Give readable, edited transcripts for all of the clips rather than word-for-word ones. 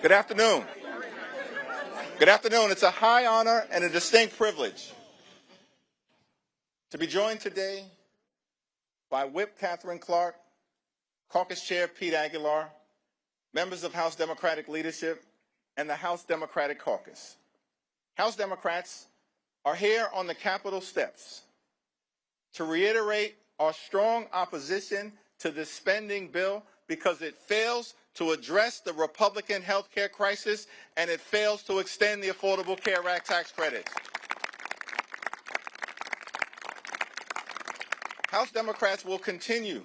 Good afternoon. Good afternoon. It's a high honor and a distinct privilege to be joined today by Whip Catherine Clark, Caucus Chair Pete Aguilar, members of House Democratic leadership, and the House Democratic Caucus. House Democrats are here on the Capitol steps to reiterate our strong opposition to this spending bill because it fails to address the Republican health care crisis and it fails to extend the Affordable Care Act tax credits. House Democrats will continue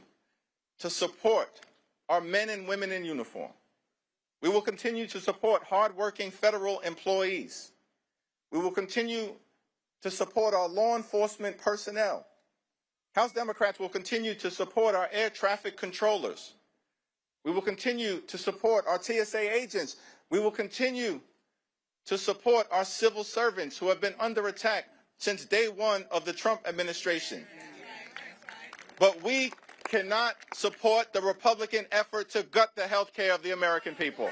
to support our men and women in uniform. We will continue to support hardworking federal employees. We will continue to support our law enforcement personnel. House Democrats will continue to support our air traffic controllers. We will continue to support our TSA agents. We will continue to support our civil servants who have been under attack since day one of the Trump administration. But we cannot support the Republican effort to gut the health care of the American people.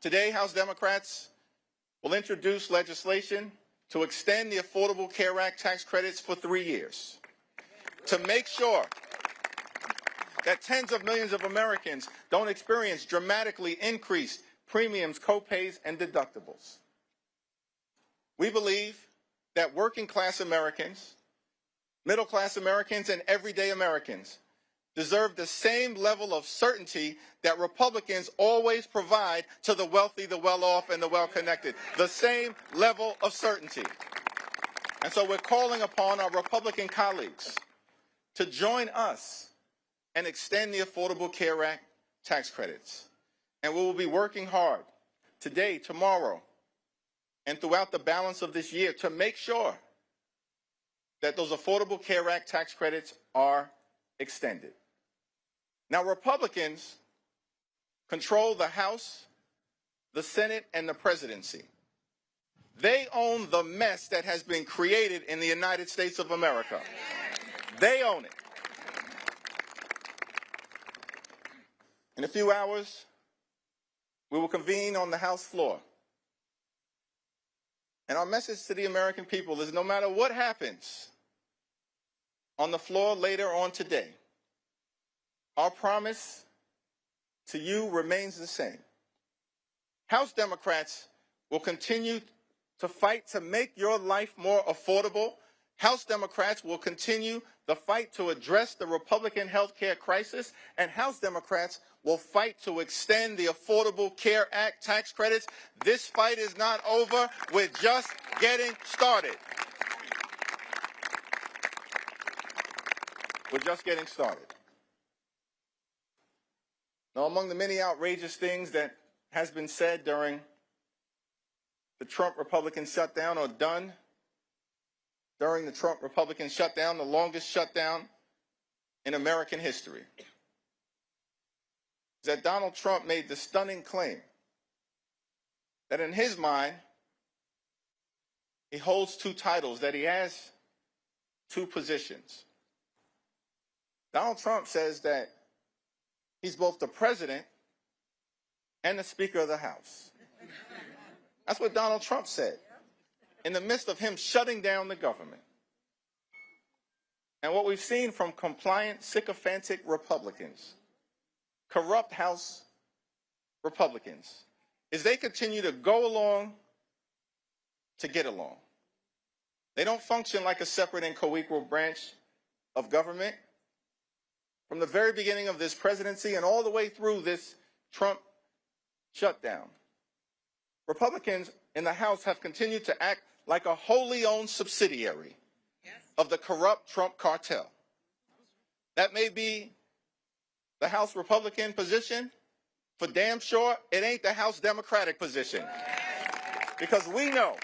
Today, House Democrats will introduce legislation to extend the Affordable Care Act tax credits for 3 years, to make sure that tens of millions of Americans don't experience dramatically increased premiums, copays, and deductibles. We believe that working class Americans, middle class Americans, and everyday Americans deserve the same level of certainty that Republicans always provide to the wealthy, the well-off, and the well-connected. The same level of certainty. And so we're calling upon our Republican colleagues to join us and extend the Affordable Care Act tax credits. And we will be working hard today, tomorrow, and throughout the balance of this year to make sure that those Affordable Care Act tax credits are extended. Now, Republicans control the House, the Senate, and the presidency. They own the mess that has been created in the United States of America. They own it. In a few hours, we will convene on the House floor. And our message to the American people is no matter what happens on the floor later on today, our promise to you remains the same. House Democrats will continue to fight to make your life more affordable. House Democrats will continue the fight to address the Republican health care crisis, and House Democrats will fight to extend the Affordable Care Act tax credits. This fight is not over. We're just getting started. We're just getting started. Now, among the many outrageous things that has been said during the Trump Republican shutdown or done during the Trump Republican shutdown, the longest shutdown in American history, is that Donald Trump made the stunning claim that in his mind, he holds two titles, that he has two positions. Donald Trump says that he's both the president and the Speaker of the House. That's what Donald Trump said in the midst of him shutting down the government. And what we've seen from compliant, sycophantic Republicans, corrupt House Republicans, is they continue to go along to get along. They don't function like a separate and co-equal branch of government. From the very beginning of this presidency and all the way through this Trump shutdown, Republicans in the House have continued to act like a wholly owned subsidiary of the corrupt Trump cartel. That may be the House Republican position. For damn sure, it ain't the House Democratic position. Because we know,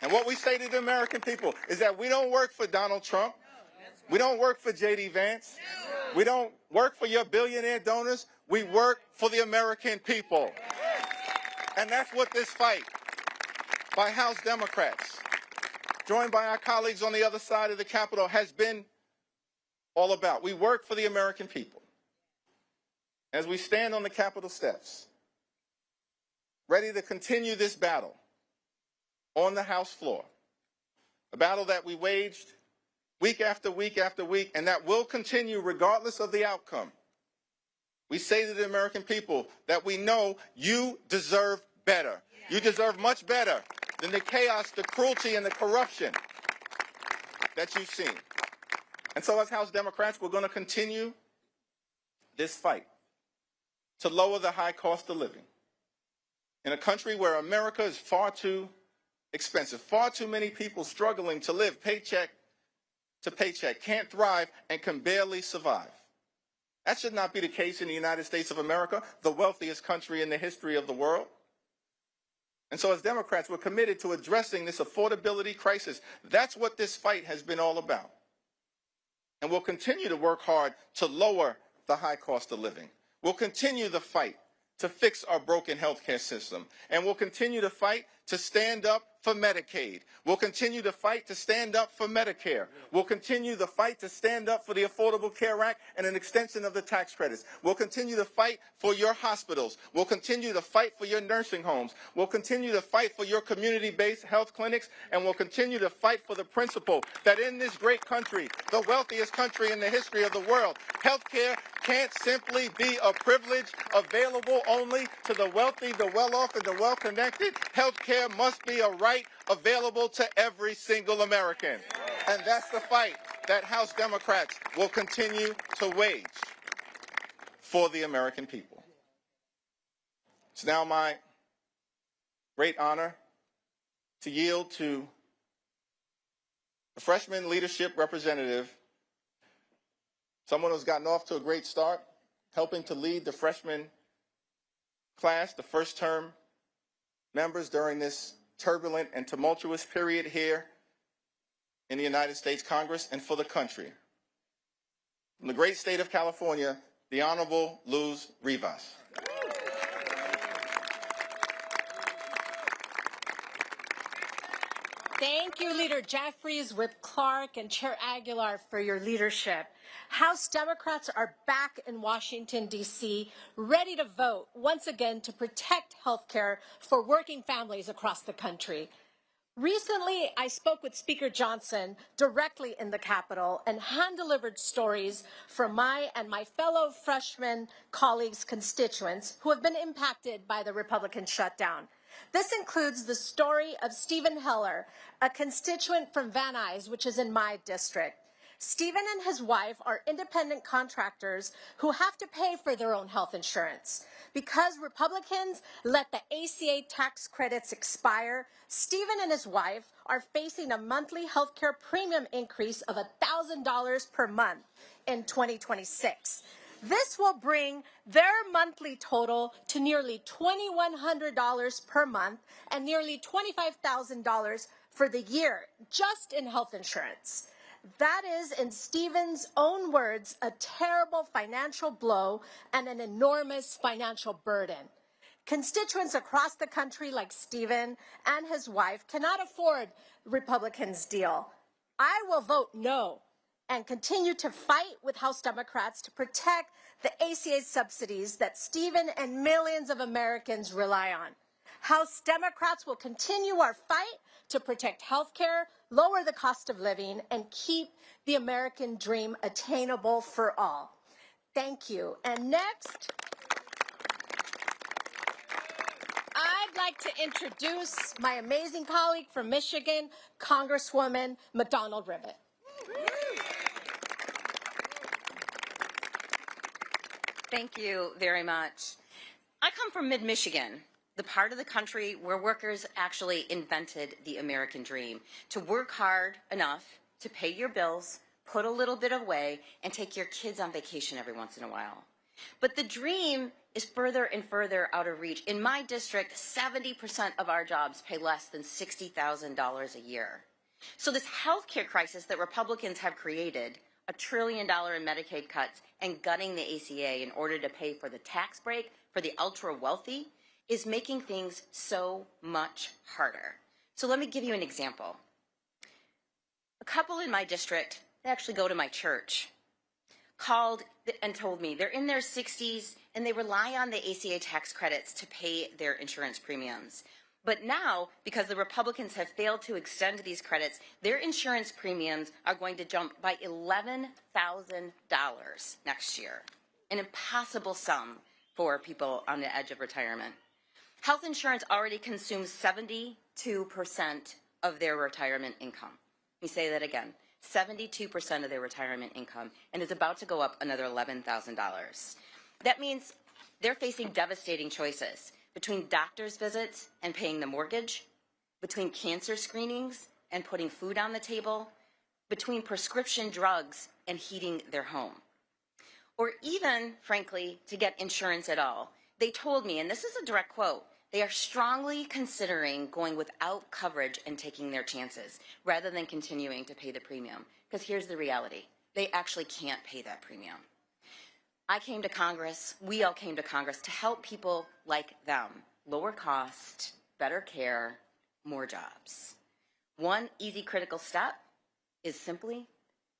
and what we say to the American people is that we don't work for Donald Trump. We don't work for J.D. Vance. We don't work for your billionaire donors. We work for the American people. And that's what this fight by House Democrats, joined by our colleagues on the other side of the Capitol, has been all about. We work for the American people. As we stand on the Capitol steps, ready to continue this battle on the House floor, a battle that we waged week after week after week, and that will continue regardless of the outcome. We say to the American people that we know you deserve better. You deserve much better than the chaos, the cruelty, and the corruption that you've seen. And so as House Democrats, we're going to continue this fight to lower the high cost of living in a country where America is far too expensive, far too many people struggling to live paycheck to paycheck, can't thrive, and can barely survive. That should not be the case in the United States of America, the wealthiest country in the history of the world. And so as Democrats, we're committed to addressing this affordability crisis. That's what this fight has been all about. And we'll continue to work hard to lower the high cost of living. We'll continue the fight to fix our broken healthcare system. And we'll continue to fight to stand up for Medicaid. We'll continue to fight to stand up for Medicare. We'll continue the fight to stand up for the Affordable Care Act and an extension of the tax credits. We'll continue to fight for your hospitals. We'll continue to fight for your nursing homes. We'll continue to fight for your community-based health clinics. And we'll continue to fight for the principle that in this great country, the wealthiest country in the history of the world, healthcare can't simply be a privilege available only to the wealthy, the well-off, and the well-connected. Healthcare must be a right available to every single American. And that's the fight that House Democrats will continue to wage for the American people. It's now my great honor to yield to a freshman leadership representative, someone who's gotten off to a great start, helping to lead the freshman class, the first term members during this turbulent and tumultuous period here in the United States Congress and for the country. From the great state of California, the Honorable Luz Rivas. Thank you, Leader Jeffries, Whip Clark, and Chair Aguilar for your leadership. House Democrats are back in Washington, D.C., ready to vote once again to protect health care for working families across the country. Recently, I spoke with Speaker Johnson directly in the Capitol and hand-delivered stories from my and my fellow freshman colleagues' constituents who have been impacted by the Republican shutdown. This includes the story of Stephen Heller, a constituent from Van Nuys, which is in my district. Stephen and his wife are independent contractors who have to pay for their own health insurance. Because Republicans let the ACA tax credits expire, Stephen and his wife are facing a monthly health care premium increase of $1,000 per month in 2026. This will bring their monthly total to nearly $2,100 per month and nearly $25,000 for the year, just in health insurance. That is, in Stephen's own words, a terrible financial blow and an enormous financial burden. Constituents across the country like Stephen and his wife cannot afford Republicans' deal. I will vote no and continue to fight with House Democrats to protect the ACA subsidies that Stephen and millions of Americans rely on. House Democrats will continue our fight to protect health care, lower the cost of living, and keep the American dream attainable for all. Thank you. And next, I'd like to introduce my amazing colleague from Michigan, Congresswoman McDonald-Ribbit. Thank you very much. I come from mid-Michigan, the part of the country where workers actually invented the American dream, to work hard enough to pay your bills, put a little bit away, and take your kids on vacation every once in a while. But the dream is further and further out of reach. In my district, 70% of our jobs pay less than $60,000 a year. So this healthcare crisis that Republicans have created, $1 trillion in Medicaid cuts, and gutting the ACA in order to pay for the tax break for the ultra-wealthy, is making things so much harder. So let me give you an example. A couple in my district, they actually go to my church. called and told me they're in their 60s and they rely on the ACA tax credits to pay their insurance premiums. But now, because the Republicans have failed to extend these credits, their insurance premiums are going to jump by $11,000 next year. An impossible sum for people on the edge of retirement. Health insurance already consumes 72% of their retirement income. Let me say that again. 72% of their retirement income, and is about to go up another $11,000. That means they're facing devastating choices between doctor's visits and paying the mortgage, between cancer screenings and putting food on the table, between prescription drugs and heating their home. Or even, frankly, to get insurance at all. They told me, and this is a direct quote, they are strongly considering going without coverage and taking their chances rather than continuing to pay the premium. Because here's the reality. They actually can't pay that premium. I came to Congress, we all came to Congress to help people like them. Lower cost, better care, more jobs. One easy critical step is simply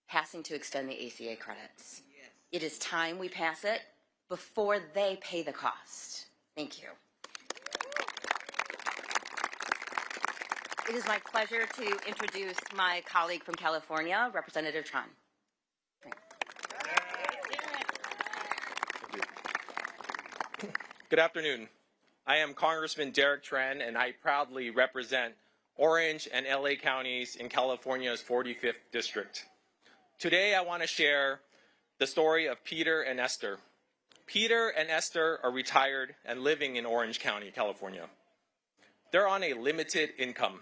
passing to extend the ACA credits. Yes. It is time we pass it before they pay the cost. Thank you. It is my pleasure to introduce my colleague from California, Representative Tran. Good afternoon. I am Congressman Derek Tran, and I proudly represent Orange and LA counties in California's 45th district. Today, I want to share the story of Peter and Esther. Peter and Esther are retired and living in Orange County, California. They're on a limited income,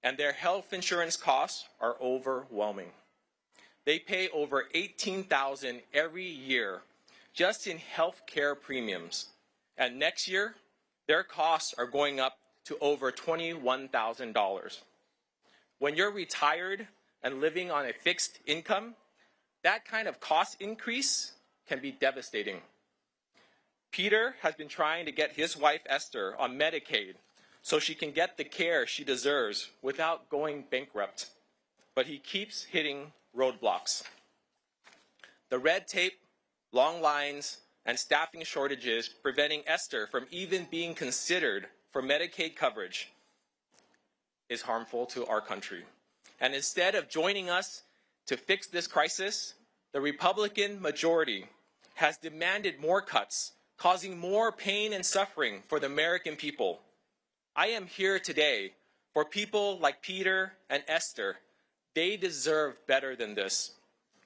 and their health insurance costs are overwhelming. They pay over $18,000 every year just in health care premiums. And next year, their costs are going up to over $21,000. When you're retired and living on a fixed income, that kind of cost increase can be devastating. Peter has been trying to get his wife, Esther, on Medicaid so she can get the care she deserves without going bankrupt. But he keeps hitting roadblocks. The red tape, long lines, and staffing shortages preventing Esther from even being considered for Medicaid coverage is harmful to our country. And instead of joining us to fix this crisis, the Republican majority has demanded more cuts, causing more pain and suffering for the American people. I am here today for people like Peter and Esther. They deserve better than this.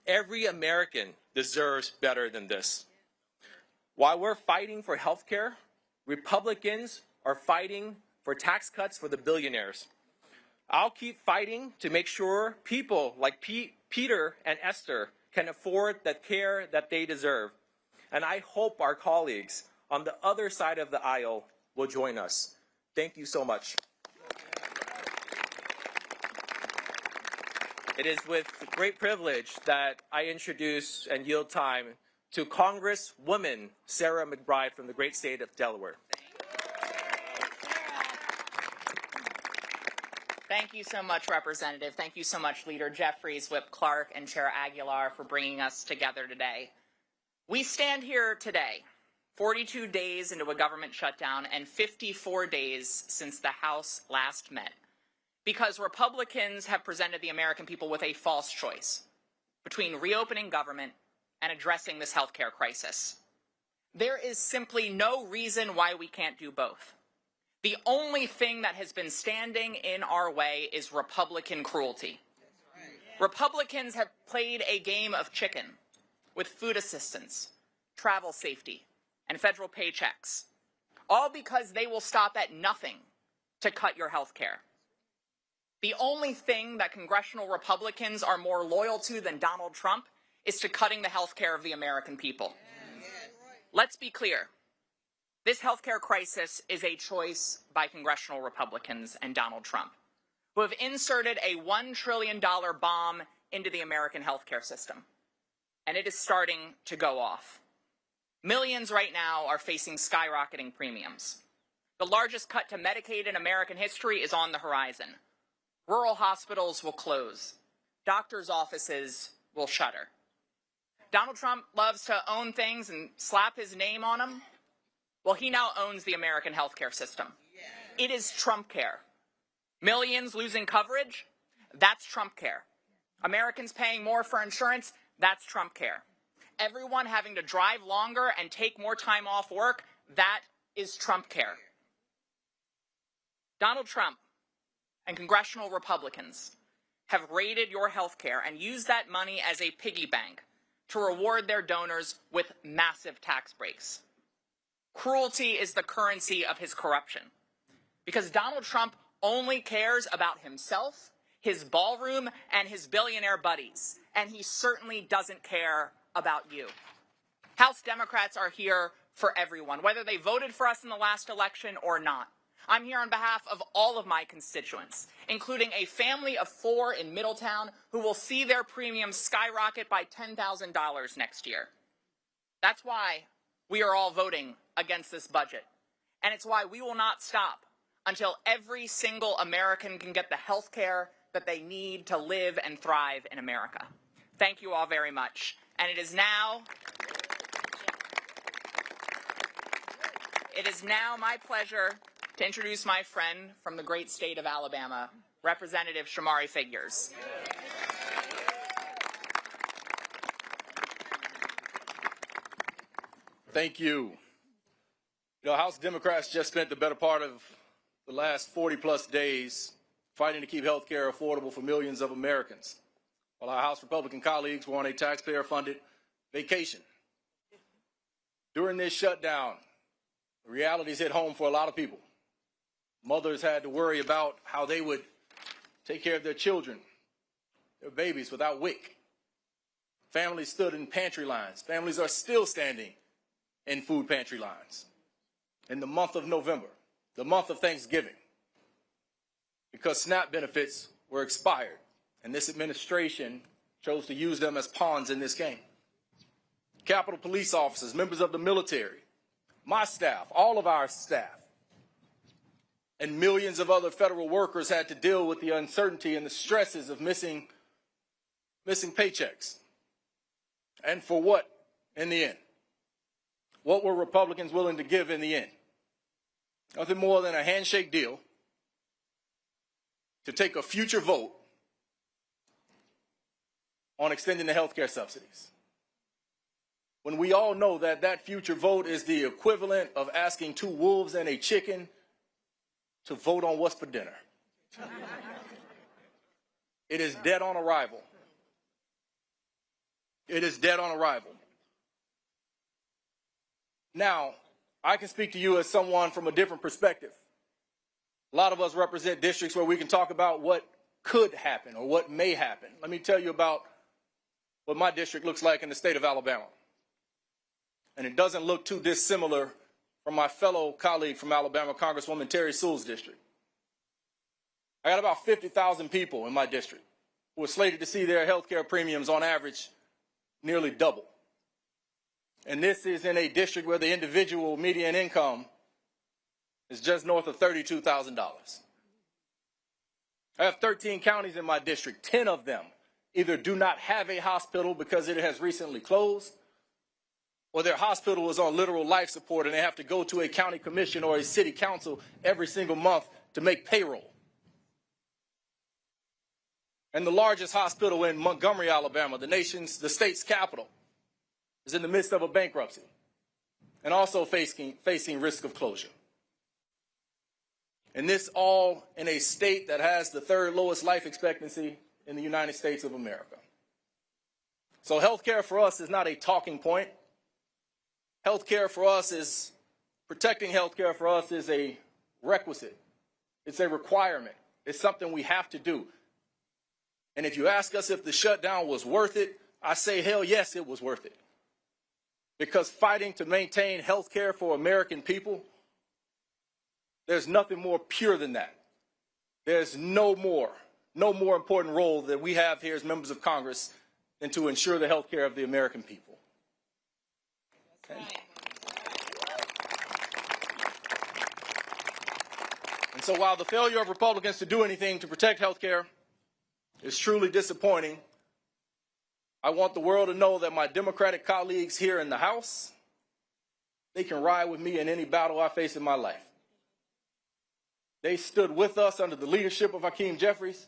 Every American deserves better than this. While we're fighting for health care, Republicans are fighting for tax cuts for the billionaires. I'll keep fighting to make sure people like Peter and Esther can afford the care that they deserve. And I hope our colleagues on the other side of the aisle will join us. Thank you so much. It is with great privilege that I introduce and yield time to Congresswoman Sarah McBride from the great state of Delaware. Thank you so much, Representative. Thank you so much, Leader Jeffries, Whip Clark, and Chair Aguilar for bringing us together today. We stand here today, 42 days into a government shutdown and 54 days since the House last met, because Republicans have presented the American people with a false choice between reopening government and addressing this healthcare crisis. There is simply no reason why we can't do both. The only thing that has been standing in our way is Republican cruelty. Republicans have played a game of chicken with food assistance, travel safety, and federal paychecks, all because they will stop at nothing to cut your health care. The only thing that congressional Republicans are more loyal to than Donald Trump is to cutting the health care of the American people. Let's be clear. This health care crisis is a choice by congressional Republicans and Donald Trump, who have inserted a $1 trillion bomb into the American health care system. And it is starting to go off. Millions right now are facing skyrocketing premiums. The largest cut to Medicaid in American history is on the horizon. Rural hospitals will close. Doctors' offices will shutter. Donald Trump loves to own things and slap his name on them. Well, he now owns the American healthcare system. It is Trump care. Millions losing coverage, that's Trump care. Americans paying more for insurance, that's Trump care. Everyone having to drive longer and take more time off work, that is Trump care. Donald Trump and congressional Republicans have raided your health care and used that money as a piggy bank to reward their donors with massive tax breaks. Cruelty is the currency of his corruption, because Donald Trump only cares about himself, his ballroom, and his billionaire buddies, and he certainly doesn't care about you. House Democrats are here for everyone, whether they voted for us in the last election or not. I'm here on behalf of all of my constituents, including a family of 4 in Middletown who will see their premiums skyrocket by $10,000 next year. That's why we are all voting against this budget, and it's why we will not stop until every single American can get the health care that they need to live and thrive in America. Thank you all very much. And it is now my pleasure to introduce my friend from the great state of Alabama, Representative Shamari Figures. Thank you. You know, House Democrats just spent the better part of the last 40-plus days fighting to keep health care affordable for millions of Americans, while our House Republican colleagues were on a taxpayer-funded vacation. During this shutdown, the realities hit home for a lot of people. Mothers had to worry about how they would take care of their children, their babies, without WIC. Families stood in pantry lines. Families are still standing in food pantry lines in the month of November, the month of Thanksgiving, because SNAP benefits were expired, and this administration chose to use them as pawns in this game. Capitol Police officers, members of the military, my staff, all of our staff, and millions of other federal workers had to deal with the uncertainty and the stresses of missing paychecks. And for what in the end? What were Republicans willing to give in the end? Nothing more than a handshake deal to take a future vote on extending the health care subsidies, when we all know that that future vote is the equivalent of asking 2 wolves and a chicken to vote on what's for dinner. It is dead on arrival. It is dead on arrival. Now, I can speak to you as someone from a different perspective. A lot of us represent districts where we can talk about what could happen or what may happen. Let me tell you about what my district looks like in the state of Alabama. And it doesn't look too dissimilar from my fellow colleague from Alabama, Congresswoman Terry Sewell's district. I got about 50,000 people in my district who are slated to see their health care premiums on average nearly double. And this is in a district where the individual median income is just north of $32,000. I have 13 counties in my district. 10 of them either do not have a hospital because it has recently closed, or their hospital is on literal life support and they have to go to a county commission or a city council every single month to make payroll. And the largest hospital in Montgomery, Alabama, the state's capital, is in the midst of a bankruptcy and also facing risk of closure. And this all in a state that has the 3rd lowest life expectancy in the United States of America. So health care for us is not a talking point. Health care for us is, protecting health care for us is a requisite. It's a requirement. It's something we have to do. And if you ask us if the shutdown was worth it, I say, hell yes, it was worth it. Because fighting to maintain health care for American people, there's nothing more pure than that. There's no more important role that we have here as members of Congress than to ensure the health care of the American people. Okay. And so while the failure of Republicans to do anything to protect health care is truly disappointing, I want the world to know that my Democratic colleagues here in the House, they can ride with me in any battle I face in my life. They stood with us under the leadership of Hakeem Jeffries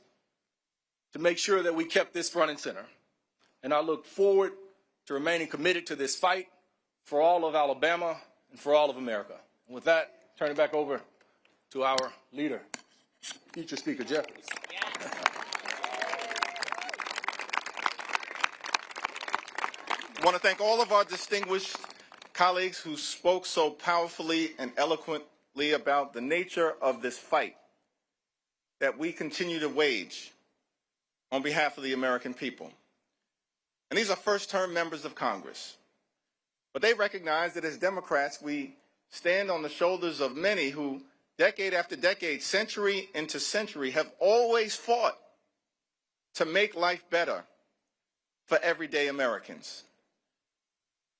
to make sure that we kept this front and center. And I look forward to remaining committed to this fight for all of Alabama and for all of America. And with that, turn it back over to our leader, future Speaker Jeffries. I want to thank all of our distinguished colleagues who spoke so powerfully and eloquently about the nature of this fight that we continue to wage on behalf of the American people. And these are first-term members of Congress. But they recognize that as Democrats, we stand on the shoulders of many who, decade after decade, century into century, have always fought to make life better for everyday Americans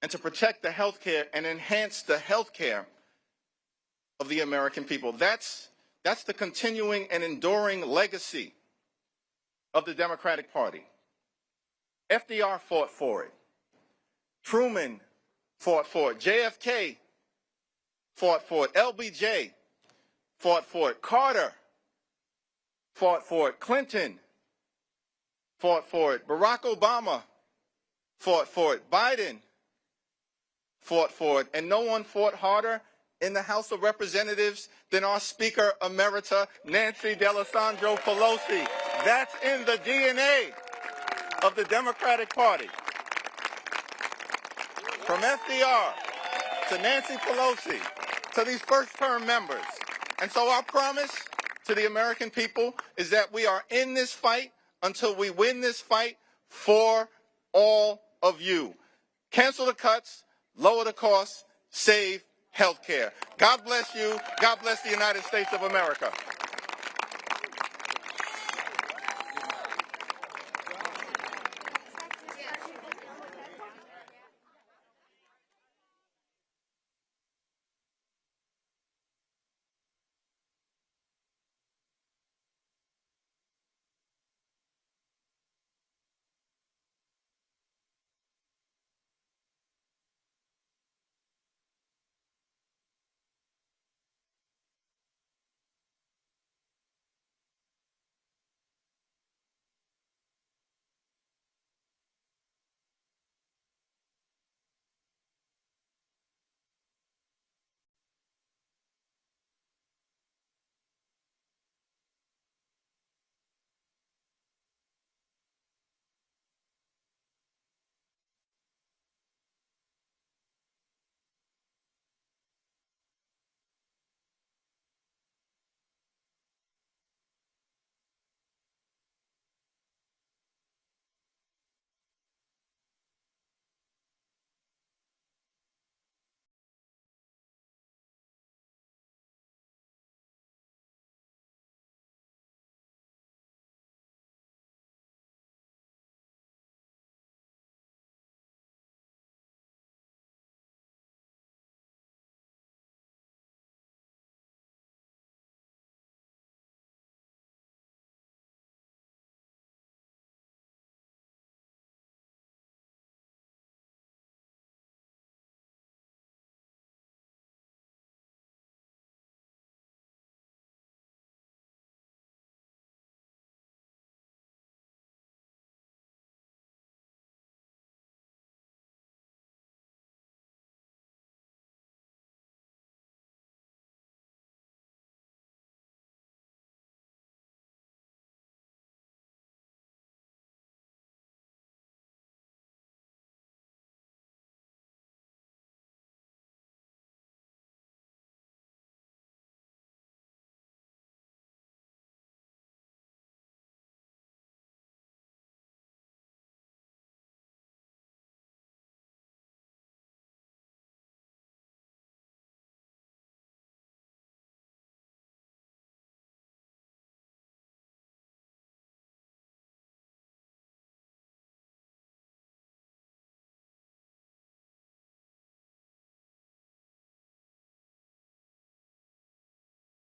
and to protect the health care and enhance the health care of the American people. That's the continuing and enduring legacy of the Democratic Party. FDR fought for it. Truman fought for it. JFK fought for it. LBJ fought for it. Carter fought for it. Clinton fought for it. Barack Obama fought for it. Biden fought for it. And no one fought harder in the House of Representatives than our Speaker Emerita, Nancy D'Alessandro Pelosi. That's in the DNA of the Democratic Party. From FDR to Nancy Pelosi to these first-term members. And so our promise to the American people is that we are in this fight until we win this fight for all of you. Cancel the cuts, lower the costs, save health care. God bless you. God bless the United States of America.